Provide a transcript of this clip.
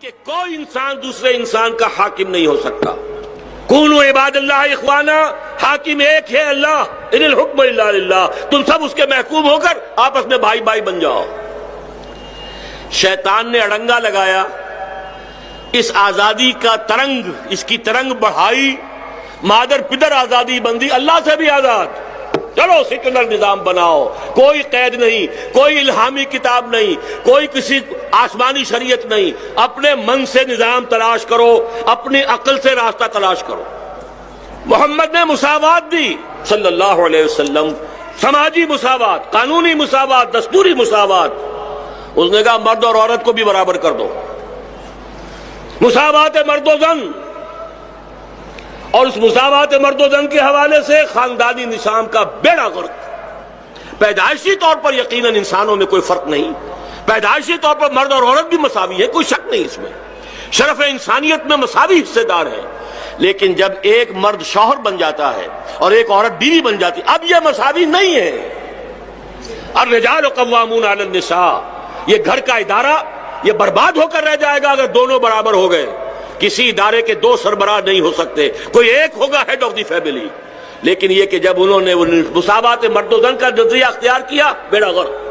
کہ کوئی انسان دوسرے انسان کا حاکم نہیں ہو سکتا. کونوا عباد اللہ اخوانا، حاکم ایک ہے اللہ، ان الحکم الا للہ. تم سب اس کے محکوم ہو کر آپس میں بھائی بھائی بن جاؤ. شیطان نے اڑنگا لگایا، اس آزادی کا ترنگ، اس کی ترنگ بڑھائی، مادر پدر آزادی بندی، اللہ سے بھی آزاد. چلو سیکولر نظام بناؤ، کوئی قید نہیں، کوئی الہامی کتاب نہیں، کوئی کسی آسمانی شریعت نہیں، اپنے من سے نظام تلاش کرو، اپنی عقل سے راستہ تلاش کرو. محمد نے مساوات دی صلی اللہ علیہ وسلم، سماجی مساوات، قانونی مساوات، دستوری مساوات. اس نے کہا مرد اور عورت کو بھی برابر کر دو، مساوات مرد و زن. اور اس مساوات مرد و زن کے حوالے سے خاندانی نظام کا بیڑا غرق. پیدائشی طور پر یقیناً انسانوں میں کوئی فرق نہیں، پیدائشی طور پر مرد اور عورت بھی مساوی ہے، کوئی شک نہیں اس میں، شرف انسانیت میں مساوی حصے دار ہے. لیکن جب ایک مرد شوہر بن جاتا ہے اور ایک عورت بیوی بن جاتی، اب یہ مساوی نہیں ہے. الرجال قوامون علی النساء، یہ گھر کا ادارہ یہ برباد ہو کر رہ جائے گا اگر دونوں برابر ہو گئے. کسی ادارے کے دو سربراہ نہیں ہو سکتے، کوئی ایک ہوگا ہیڈ آف دی فیملی. لیکن یہ کہ جب انہوں نے مساوات مرد و زن کا نظریہ اختیار کیا، بیڑا غرق.